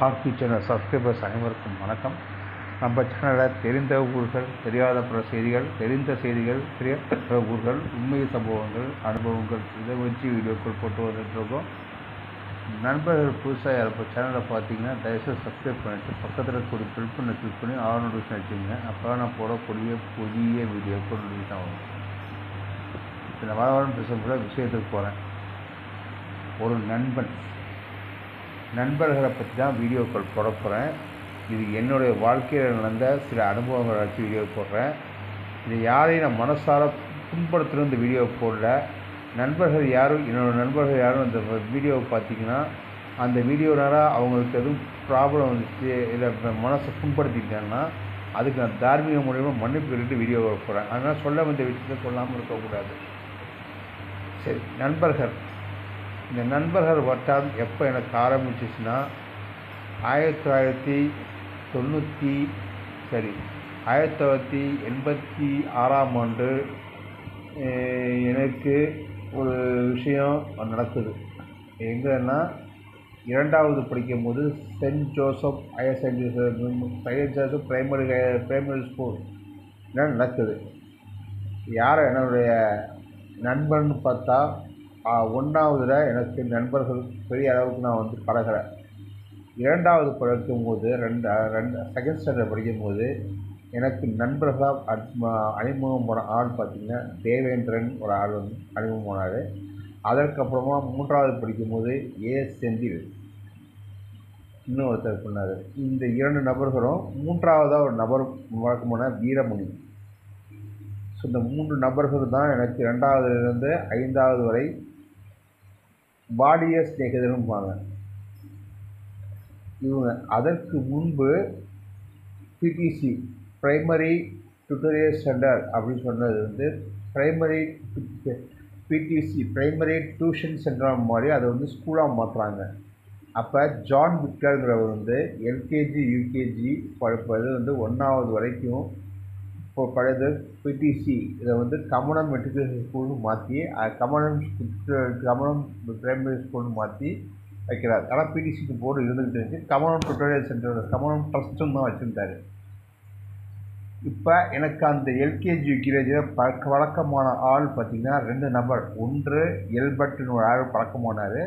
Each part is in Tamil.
ஆர்பி சேனல் சப்ஸ்கிரைபர்ஸ் அனைவருக்கும் வணக்கம். நம்ம சேனலில் தெரிந்த ஊர்கள், தெரியாத பிற செய்திகள், தெரிந்த செய்திகள், தெரியாத ஊர்கள், உண்மை சம்பவங்கள், அனுபவங்கள் இதை வச்சு வீடியோக்கள் போட்டு வந்துட்டுருக்கோம். நண்பர்கள் புதுசாக இப்போ சேனலை பார்த்தீங்கன்னா தயவுசெய்து சப்ஸ்கிரைப் பண்ணிவிட்டு பக்கத்தில் கூடிய கிளிக் பண்ணி ஆல் நோட்டிஃபிகேஷன் வச்சுங்க. அப்போ நான் போடக்கூடிய புதிய வீடியோக்கள் நோட்டிஃபிகேஷன் ஆகும். இந்த வாரம் பேசக்கூட விஷயத்துக்கு போகிறேன். ஒரு நண்பர்களை பற்றி தான் வீடியோக்கள் போட போகிறேன். இது என்னுடைய வாழ்க்கையில் நடந்த சில அனுபவங்களை வச்சு வீடியோ போடுறேன். இது யாரையும் நான் மனசார புண்படுத்துகிற இந்த வீடியோ போடல. என்னோடய நண்பர்கள் யாரும் அந்த வீடியோவை பார்த்தீங்கன்னா அந்த வீடியோனால அவங்களுக்கு எதுவும் ப்ராப்ளம் வந்துச்சு, இல்லை மனசை புண்படுத்திட்டாங்கன்னா அதுக்கு நான் தார்மீக மூலியமாக மன்னிப்பு கேட்டு வீடியோவை போடுறேன். அதனால் சொல்ல வந்த விஷயத்தை சொல்லாமல் இருக்கக்கூடாது. சரி, இந்த நண்பர்கள் வட்டம் எப்போ எனக்கு ஆரம்பிச்சிச்சுன்னா 1986ஆம் ஆண்டு எனக்கு ஒரு விஷயம் நடக்குது. எங்கன்னா 2வது படிக்கும்போது சென்ட் ஜோசப் பிரைமரி ஸ்கூல் நடக்குது. யார் என்னுடைய நண்பர்னு பார்த்தா 1வதுல எனக்கு நண்பர்கள் பெரிய அளவுக்கு நான் பழகிறேன். 2வது படிக்கும்போது செகண்ட் ஸ்டாண்டர்ட் படிக்கும்போது எனக்கு நண்பர்களாக அறிமுகம் போன ஆள் பார்த்திங்கன்னா தேவேந்திரன் ஒரு ஆள் அறிமுகம் போனார். அதற்கப்புறமா 3வது படிக்கும்போது செந்தில் இன்னொருத்தர் பண்ணார். இந்த 2 நபர்களும் 3வதாக ஒரு நபர் வழக்கம் போன வீரமணி. ஸோ இந்த 3 நபர்கள் தான் எனக்கு 2வதுலேருந்து 5வது வரை பாலிய ஸ்நேகிதரும்பாங்க இவங்க. அதற்கு முன்பு பிடிசி பிரைமரி டியூட்டோரியல் சென்டர் அப்படின்னு சொன்னது பிடிசி பிரைமரி டியூஷன் சென்டர் மாதிரி அதை ஸ்கூலாக மாற்றுறாங்க. அப்போ ஜான் விக்டர்ங்கிறவர் எல்கேஜி யூகேஜி படிப்பது 1வது வரைக்கும் இப்போ பழையது பிடிசி இதை கமனம் மெட்ரிகுலேஷன் ஸ்கூல்னு மாற்றி கமனம் பிரைமரி ஸ்கூல்னு மாற்றி வைக்கிறார். ஆனால் பிடிசிக்கு போர்டு இருந்துக்கிட்டு இருந்துச்சு. கமனம் டுட்டோரியல் சென்டர், கமனம் ட்ரஸ்ட்டுன்னு தான் வச்சுருந்தார். இப்போ எனக்கு அந்த எல்கேஜி யூகேஜியில் வழக்கமான ஆள் பார்த்திங்கன்னா 2 நபர். ஒன்று எல்பர்ட்னு ஒரு ஆள் பழக்கமானார்.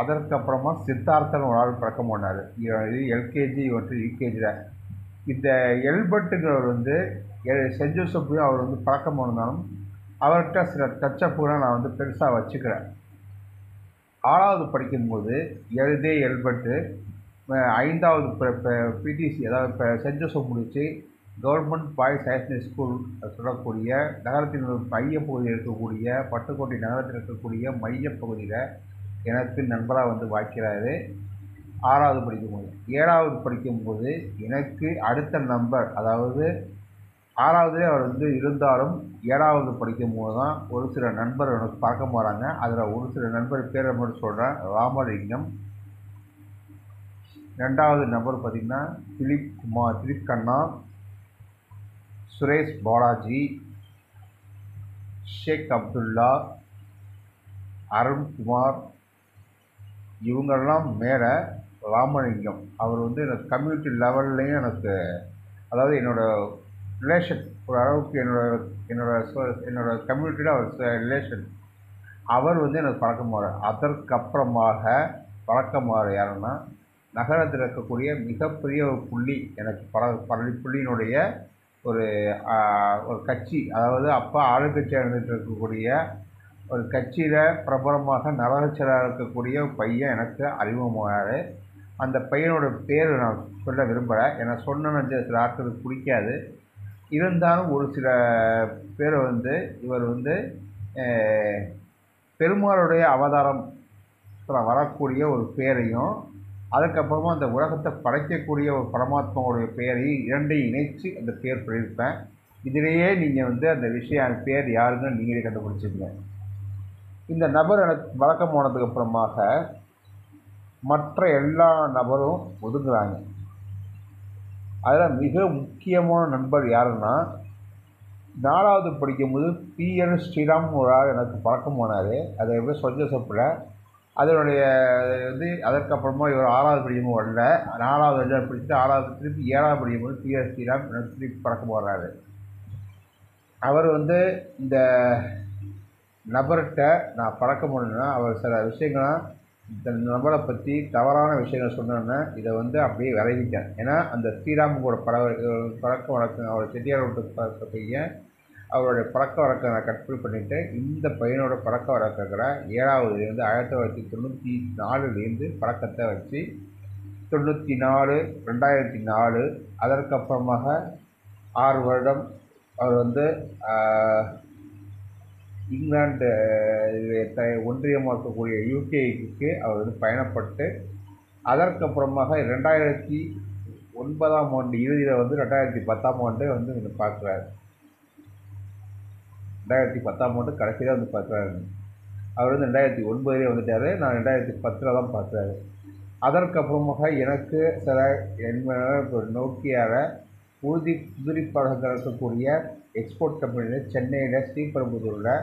அதற்கப்புறமா சித்தார்த்தன் ஒரு ஆள் பழக்கமானார். இது எல்கேஜி மற்றும் யூகேஜியில். இந்த எல்பர்ட்டுங்கிறவர் சென்ட் ஜோசப்லையும் அவர் பழக்கமாக இருந்தாலும் அவர்கிட்ட சில டச்சப்புகளை நான் பெருசாக வச்சுக்கிறேன். 6வது படிக்கும்போது எல்பர்ட்டு 5வது பிடிசி அதாவது சென்ட் ஜோசப் முடித்து கவர்மெண்ட் பாய்ஸ் ஹையர் ஸ்கூல் சொல்லக்கூடிய நகரத்தின் மையப்பகுதியில் இருக்கக்கூடிய பட்டுக்கோட்டை நகரத்தில் இருக்கக்கூடிய மையப்பகுதியில் எனக்கு நண்பராக வாய்க்கிறாரு. 6வது படிக்கும்போது 7வது படிக்கும்போது எனக்கு அடுத்த நம்பர், அதாவது 6வதுலேயே அவர் இருந்தாலும் 7வது படிக்கும்போது தான் ஒரு சில நண்பர் எனக்கு பார்க்க போகிறாங்க. அதில் ஒரு சில நண்பர் பேரை மட்டும் சொல்கிறேன். ராமலிங்கம். 2வது நம்பர் பார்த்திங்கன்னா திலீப் கண்ணா, சுரேஷ் பாலாஜி, ஷேக் அப்துல்லா, அருண்குமார். இவங்கெல்லாம் மேலே ராமலிங்கம் அவர் எனக்கு கம்யூனிட்டி லெவல்லையும் எனக்கு, அதாவது என்னோடய ரிலேஷன் ஒரு அளவுக்கு என்னோட கம்யூனிட்டியில் அவர் ரிலேஷன். அவர் எனக்கு பழக்கமாறு. அதற்கப்புறமாக பழக்கமாறு யாருன்னா நகரத்தில் இருக்கக்கூடிய மிகப்பெரிய ஒரு புள்ளி, எனக்கு புள்ளியினுடைய ஒரு கட்சி, அதாவது அப்போ ஆளுங்கட்சியாக இருந்துகிட்டு இருக்கக்கூடிய ஒரு கட்சியில் பிரபலமாக நகராட்சியாக இருக்கக்கூடிய பையன் எனக்கு அறிமுகமானார். அந்த பையனோட பேர் நான் சொல்ல விரும்பலை, ஏன்னா சொன்ன சில ஆட்களுக்கு பிடிக்காது. இருந்தாலும் ஒரு சில பேர் இவர் பெருமாளுடைய அவதாரம் வரக்கூடிய ஒரு பேரையும், அதுக்கப்புறமா அந்த உலகத்தை படைக்கக்கூடிய ஒரு பரமாத்மாவுடைய பெயரையும் இரண்டையும் இணைத்து அந்த பேர் சொல்லியிருப்பேன். இதிலேயே நீங்கள் அந்த விஷயம் பேர் யாருன்னு நீங்களே கண்டுபிடிச்சிங்க. இந்த நபர் எனக்கு வழக்கம் போனதுக்கப்புறமாக மற்ற எல்லா நபரும் ஒதுங்குறாங்க. அதில் மிக முக்கியமான நண்பர் யாருன்னா 4வது படிக்கும்போது பிஎன் ஸ்ரீராம் ஒரு ஆள் எனக்கு பழக்கம் போனார். அதை எப்படி சென்ட் ஜோசப்பில் அதனுடைய அதற்கப்புறமா இவர் 6வது படிக்கும்போது வரல, 4வது 5வது படிச்சுட்டு 6வது திருப்பி 7வது படிக்கும்போது டிஆர் ஸ்ரீராம் திருப்பி பறக்க போடுறாரு. அவர் இந்த நபர்கிட்ட நான் பறக்க முடியலன்னா அவர் சில விஷயங்கள்லாம் இந்த நபரை பற்றி தவறான விஷயங்கள் சொன்னோன்னே இதை அப்படியே விலகிட்டேன். ஏன்னா அந்த ஸ்ரீராம் கூட பழக்க வழக்கம் அவர் செட்டியார் விட்டு பையன் அவருடைய பழக்க வழக்கம் நான் கற்பனை பண்ணிவிட்டு இந்த பையனோட பழக்க வழக்கங்களை 7வதுலேருந்து 1994 பழக்கத்தை வச்சு 94 2004 அதற்கப்புறமாக 6 வருடம் அவர் இங்கிலாந்து ஒன்றியமாக இருக்கக்கூடிய யூகேக்கு அவர் பயணப்பட்டு அதற்கப்புறமாக 2009ஆம் ஆண்டு இறுதியில் 2010ஆம் ஆண்டு பார்க்குறாரு. 2010ஆம் ஆண்டு கடைசியில் பார்க்குறாரு. அவர் 2009 வந்துட்டார். நான் 2010 தான் பார்க்குறாரு. அதற்கப்புறமாக எனக்கு சில நோக்கியார உதிரிப்பாளர்கள் இருக்கக்கூடிய எக்ஸ்போர்ட் கம்பெனியில் சென்னையில் ஸ்ரீபெரும்புதூரில்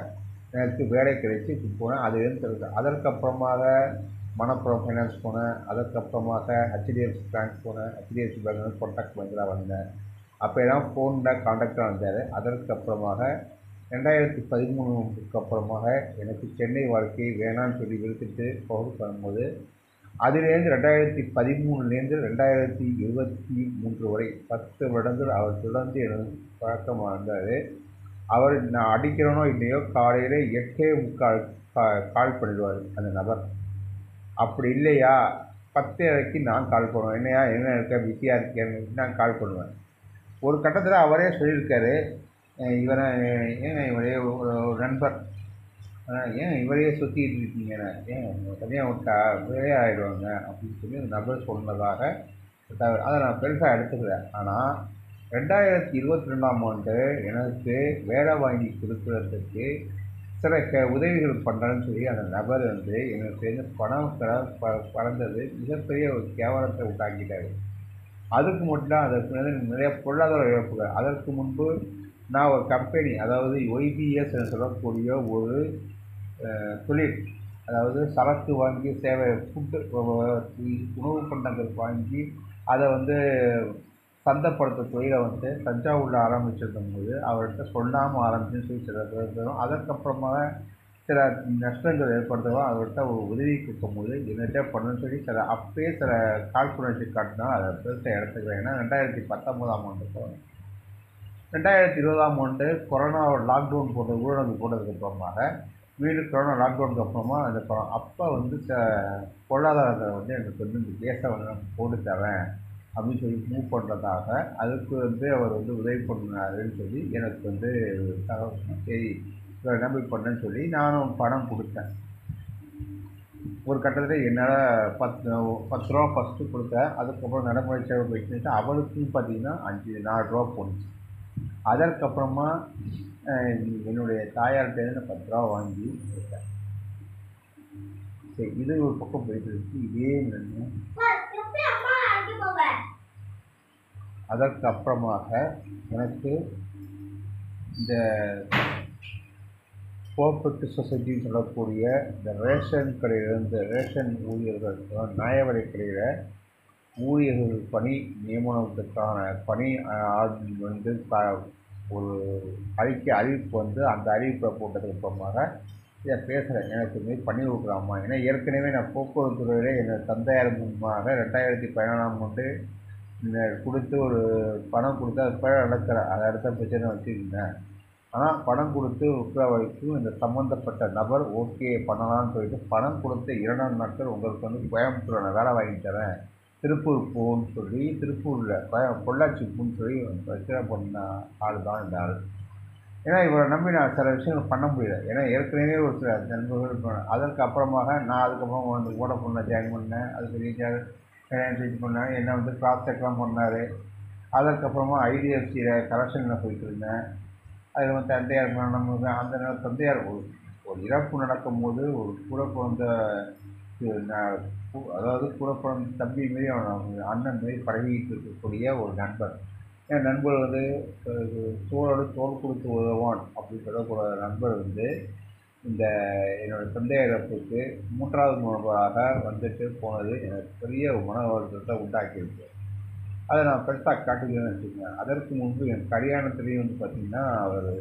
எனக்கு வேலை கிடைச்சி போனேன். அதுலேருந்து அதற்கப்புறமாக மணப்புறம் ஃபைனான்ஸ் போனேன். அதற்கப்புறமாக ஹெச்டிஎஃப்சி பேங்க் போனேன். ஹெச்டிஎஃப்சி பேங்க் கான்டாக்ட் பேங்கில் வந்தேன். அப்போ எல்லாம் ஃபோனில் கான்டாக்டாக வந்தார். அதற்கப்புறமாக 2013க்கு அப்புறமாக எனக்கு சென்னை வாழ்க்கையை வேணான்னு சொல்லி விழுத்துட்டு பண்ணும்போது அதிலேருந்து 2013லேருந்து 2023 வரை 10 வருடங்கள் அவர் தொடர்ந்து எனக்கு பழக்கமாக இருந்தார். அவர் நான் அடிக்கிறனோ இல்லையோ காலையில் 8:45 கால் பண்ணிடுவார் அந்த நபர். அப்படி இல்லையா 10:30க்கு நான் கால் பண்ணுவேன். என்னையா என்ன இருக்க பிஸியாக இருக்கேன்னு நான் கால் பண்ணுவேன். ஒரு கட்டத்தில் அவரே சொல்லியிருக்காரு, இவரை ஏங்க இவரே ஒரு நண்பர் ஏன் இவரையே சுற்றிட்டு இருக்கீங்கண்ணே, ஏன் தனியாக விட்டா வேலையே ஆகிடுவாங்க அப்படின்னு சொல்லி அந்த நபர் சொன்னதாக அதை நான் பெருசாக எடுத்துக்கிறேன். ஆனால் 2022ஆம் ஆண்டு எனக்கு வேலை வாங்கி கொடுக்குறதுக்கு சில உதவிகள் பண்ணுறேன்னு சொல்லி அந்த நபர் எனக்கு சேர்ந்து பணம் பறந்தது மிகப்பெரிய ஒரு கேவலத்தை உண்டாக்கிட்டார். அதுக்கு மட்டும் அதற்கு நிறைய பொருளாதார இழப்புகள். அதற்கு முன்பு நான் ஒரு கம்பெனி, அதாவது ஒய்பிஎஸ் என்று சொல்லக்கூடிய ஒரு தொழில், அதாவது சரக்கு வாங்கி சேவை ஃபுட்டு உணவு பண்டங்கள் வாங்கி அதை சந்தைப்படுத்த தொழிலை தஞ்சாவூரில் ஆரம்பிச்சிருக்கும்போது அவர்கிட்ட சொல்லாமல் ஆரம்பிச்சுன்னு சொல்லி சில பேர் அதற்கப்புறமாக சில நஷ்டங்கள் ஏற்படுத்தவும் அவர்கிட்ட ஒரு உதவி கொடுக்கும்போது என்னகிட்ட பண்ணுன்னு சொல்லி அப்பயே சில காழ்ப்புணர்ச்சி காட்டினா அதை பெருசாக எடுத்துக்கிறேன். ஏன்னா 2019ஆம் ஆண்டு 2020ஆம் ஆண்டு கொரோனா லாக்டவுன் போட்ட ஊரடங்கு போட்டதுக்கப்புறமாக கொரோனா லாக்டவுனுக்கு அப்புறமா அந்த அப்போ பொருளாதாரத்தை எனக்கு இந்த கேஸை நான் போட்டு தரேன் அப்படின்னு சொல்லி மூவ் பண்ணுறதாக அதுக்கு அவர் உதவி பண்ணாருன்னு சொல்லி எனக்கு சரி நம்பி பண்ணேன்னு சொல்லி நானும் பணம் கொடுத்தேன். ஒரு கட்டத்தில் என்னால் 10 ரூபா ஃபஸ்ட்டு கொடுத்தேன். அதுக்கப்புறம் நடைமுறை சேவை போயிட்டு அவளுக்கும் பார்த்தீங்கன்னா 4 ரூபா போணுச்சு. அதற்கப்புறமா என்னுடைய தாயார்கிட்ட 10 ரூபா வாங்கி கொடுத்தேன். சரி, இது ஒரு பக்கம் போயிட்டு இருக்கு. இதே அதற்கப்புறமாக எனக்கு இந்த கோஆப்ரேட்டிவ் சொசைட்டின்னு சொல்லக்கூடிய இந்த ரேஷன் கடையிலேருந்து ரேஷன் ஊழியர்கள் நியாயவிலை கடையில் ஊழியர்கள் பணி நியமனத்துக்கான பணி ஒரு அறிவிப்பு அந்த அறிவிப்பை போட்டதுக்கு அப்புறமாக இதை பேசுகிறேன். எனக்கு இதுமாரி பண்ணி கொடுக்கலாமா? ஏன்னா ஏற்கனவே நான் போக்குவரத்து துறையில் என்னோடய தந்தையார் மூலமாக 2014ஆம் ஆண்டு கொடுத்து ஒரு பணம் கொடுத்து அது பிழை நடக்கிறேன். அதை அடுத்த பிரச்சனை வச்சுருந்தேன். ஆனால் பணம் கொடுத்து விற்கிற வரைக்கும் இந்த சம்மந்தப்பட்ட நபர் ஓகே பண்ணலான்னு சொல்லிட்டு பணம் கொடுத்த 2ஆம் நாட்கள் உங்களுக்கு கோயம்புத்தூரில் நான் வேலை வாங்கி தரேன், திருப்பூர் போன்னு சொல்லி திருப்பூரில் பொள்ளாச்சி போன்னு சொல்லி பிரச்சனை பண்ண ஆள் தான் இந்த ஆள். ஏன்னா இவரை நம்பி நான் சில விஷயங்கள் பண்ண முடியல. ஏன்னா ஏற்கனவே ஒரு சில நண்பர்கள் அதற்கு அப்புறமாக நான் அதுக்கப்புறம் வோடஃபோனில் ஜாயின் பண்ணேன். அதுக்கு ரீசார்ஜ் பண்ணேன். என்னை கிராஸ் செக்லாம் பண்ணார். அதற்கப்புறமா ஐடிஎஃப்சியில் கலெக்ஷனில் போயிட்டு இருந்தேன். அதில் தந்தையார் நம்மளுக்கு அந்த நேரம் தந்தையார் ஒரு இறப்பு நடக்கும்போது ஒரு கூட பிறந்த அதாவது கூட பிறந்த தம்பி மாரி அண்ணன் மாரி பழகிட்டு இருக்கக்கூடிய ஒரு நண்பர். என் நண்பர் தோளோடு தோள் கொடுத்து உதவான் அப்படின்னு சொல்லக்கூடிய நண்பர் இந்த என்னோடய தந்தை இறப்புக்கு 3வது முறையாக வந்துட்டு போனது எனக்கு பெரிய மன வருத்தத்தை உண்டாக்கியிருக்கு. அதை நான் பெருசாக காட்டுகிறேன்னு வச்சுக்கோங்க. அதற்கு முன்பு என் கல்யாணத்துலேயும் வந்து பார்த்திங்கன்னா அவர்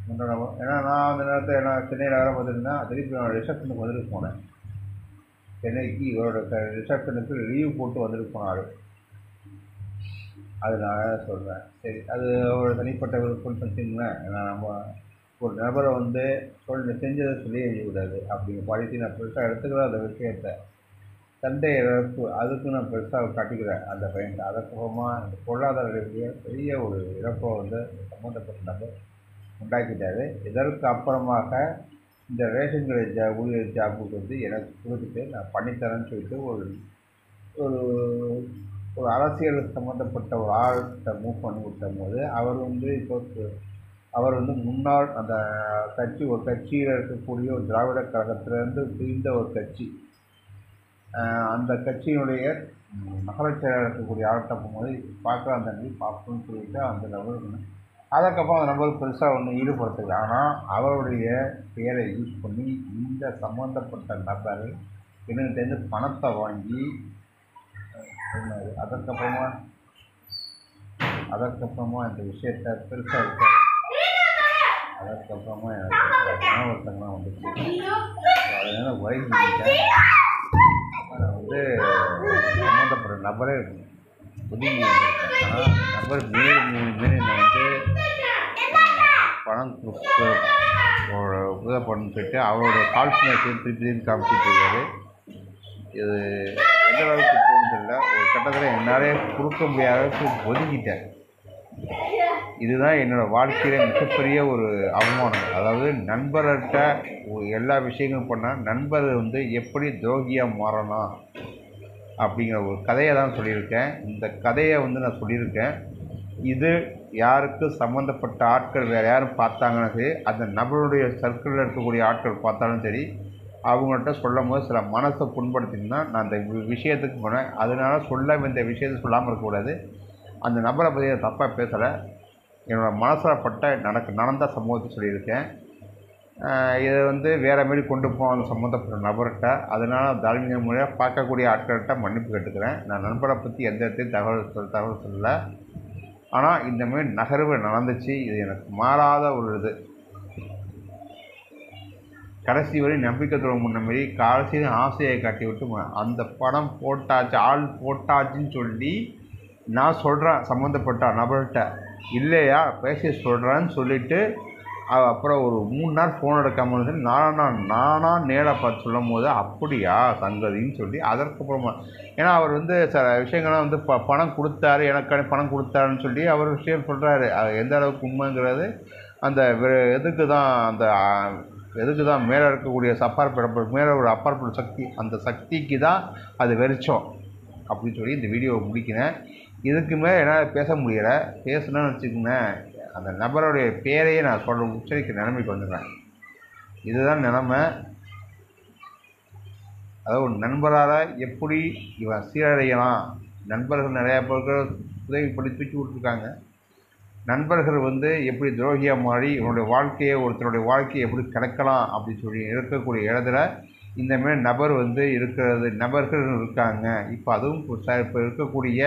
ஏன்னா நான் அந்த நேரத்தில் நான் சென்னையில் வேலை பார்த்துருந்தேன்னா திருப்பி நான் ரிசப்ஷனுக்கு வந்துட்டு போனேன். சென்னைக்கு இவரோட ரிசப்ஷனுக்கு லீவ் போட்டு வந்துட்டு போனார். அது நான் சொல்கிறேன். சரி, அது ஒரு தனிப்பட்ட விருப்பம்னு வச்சுங்களேன். ஏன்னா நம்ம ஒரு நபரை வந்து செஞ்சதை சொல்லி எழுதிவிடாது அப்படிங்கிற பாலிசி நான் பெருசாக எடுத்துக்கிறேன். அந்த விஷயத்தை தந்தை இழப்பு அதுக்கு நான் பெருசாக காட்டிக்கிறேன் அந்த பையன். அதற்கப்புறமா அந்த பொருளாதார ரீதியாக பெரிய ஒரு இழப்பை வந்து சம்மந்தப்பட்ட நபர் உண்டாக்கிட்டாரு. இதற்கு அப்புறமாக இந்த ரேஷன் கடை ஊழியர் ஜாப்புக்கு வந்து எனக்கு கொடுத்துட்டு நான் பண்ணித்தரேன்னு சொல்லிட்டு ஒரு ஒரு ஒரு அரசியல் சம்மந்தப்பட்ட ஒரு ஆள்கிட்ட மூவ் பண்ணி விட்டபோது அவர் வந்து முன்னாள் அந்த ஒரு கட்சியில் இருக்கக்கூடிய ஒரு திராவிட கழகத்திலேருந்து பிரிந்த ஒரு கட்சி, அந்த கட்சியினுடைய நகர செயலாளர் இருக்கக்கூடிய ஆள்கிட்ட போகும்போது பார்க்கலாம் தம்பி பார்க்கணும்னு சொல்லிட்டு அந்த நபருக்கு அதுக்கப்புறம் அந்த நபர் பெருசாக ஒன்றும் ஈடுபடுத்தலை. ஆனால் அவருடைய பெயரை யூஸ் பண்ணி இந்த சம்மந்தப்பட்ட நபர் என்னகிட்டேருந்து பணத்தை வாங்கி சொன்னார். அதற்கப்புறமா இந்த விஷயத்தை பெருசாக இருக்காது. அதற்கப்புறமா எனக்கு மன வருத்தங்கள்லாம் வந்துச்சு. அதனால் வயசு வந்து சம்மந்தப்பட்ட நபரே ஒதுங்கி வந்திருக்கேன். ஆனால் நபர் மீறி நான் வந்து பணம் கொடுத்து உதவப்படணும்னு சொல்லிட்டு அவரோட கால்குலேஷன் திருப்பி காமிச்சிட்டு இருக்காரு. இது எந்த அளவுக்கு போகணுன்னு தெரியல. ஒரு கட்டத்தில் என்னாலே கொடுக்க முடியாத அளவுக்கு ஒதுக்கிட்டேன். இதுதான் என்னோடய வாழ்க்கையில் மிகப்பெரிய ஒரு அவமானம். அதாவது நண்பர்கிட்ட எல்லா விஷயங்களும் பண்ணால் நண்பர் வந்து எப்படி துரோகியாக மாறணும் அப்படிங்கிற ஒரு கதையை தான் சொல்லியிருக்கேன். இந்த கதையை வந்து நான் சொல்லியிருக்கேன். இது யாருக்கு சம்மந்தப்பட்ட ஆட்கள் வேறு யாரும் பார்த்தாங்கன்னா சரி, அந்த நபருடைய சர்க்கிளில் இருக்கக்கூடிய ஆட்கள் பார்த்தாலும் சரி, அவங்கள்ட்ட சொல்லும் போது சில மனசை புண்படுத்தினா நான் அந்த விஷயத்துக்கு போனேன். அதனால் இந்த விஷயத்தை சொல்லாமல் இருக்கக்கூடாது. அந்த நபரை பற்றி தப்பாக பேசலை. என்னோடய மனசில் பட்ட நடந்த சம்பவத்தை சொல்லியிருக்கேன். இதை வந்து வேறு மாரி கொண்டு போன சம்மந்தப்பட்ட நபர்கிட்ட, அதனால் தார்மீக முறையாக பார்க்கக்கூடிய ஆட்கள்கிட்ட மன்னிப்பு கேட்டுக்கிறேன். நான் நண்பரை பற்றி எந்த இடத்தையும் தகவல் சொல்லலை. ஆனால் இந்தமாரி நகர்வு நடந்துச்சு. இது எனக்கு மாறாத ஒரு இது. கடைசி வரை நம்பிக்கைத்தோட முன்ன மாரி கடைசியில் ஆசையை காட்டி விட்டு அந்த படம் போட்டாச்சு, ஆள் போட்டாச்சுன்னு சொல்லி நான் சொல்கிறேன் சம்மந்தப்பட்ட நபர்கிட்ட. இல்லையா பேசி சொல்கிறேன்னு சொல்லிவிட்டு அப்புறம் ஒரு 3 நாள் ஃபோன் எடுக்காமல் இருந்து நானாக நேராக பார்த்து சொல்லும் போது அப்படியா சங்கதின்னு சொல்லி அதற்கப்புறமா ஏன்னா அவர் வந்து சில விஷயங்கள்லாம் வந்து பணம் கொடுத்தாரு, எனக்கான பணம் கொடுத்தாருன்னு சொல்லி அவர் விஷயம் சொல்கிறாரு. அது எந்த அளவுக்கு உண்மைங்கிறது அந்த எதுக்கு தான் மேலே இருக்கக்கூடிய மேலே ஒரு அப்பாற்பட்ட சக்தி, அந்த சக்திக்கு தான் அது வெறிச்சோம் அப்படின்னு சொல்லி இந்த வீடியோவை முடிக்கிறேன். இதுக்கு மேலே என்னால் பேச முடியலை. பேசணும்னு வச்சுக்கோங்களேன், அந்த நபருடைய பேரையே நான் உச்சரிக்கிற நிலைமைக்கு வந்துடுறேன். இதுதான் நிலைமை. அதாவது ஒரு நண்பரால் எப்படி இவன் சீரடையலாம். நண்பர்கள் நிறையா பேர்கள் உதவி பண்ணி தூக்கி விட்டுருக்காங்க. நண்பர்கள் வந்து எப்படி துரோகியாக மாறி ஒருத்தருடைய வாழ்க்கையை எப்படி கிடைக்கலாம் அப்படின்னு சொல்லி இருக்கக்கூடிய இடத்துல இந்தமாரி நபர்கள் இருக்காங்க. இப்போ அதுவும் இப்போ இருக்கக்கூடிய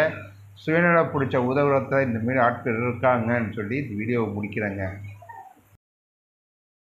சுயநலம் பிடிச்ச உதவுறத்தில் இந்தமாரி ஆட்கள் இருக்காங்கன்னு சொல்லி இந்த வீடியோவை முடிக்கிறேங்க.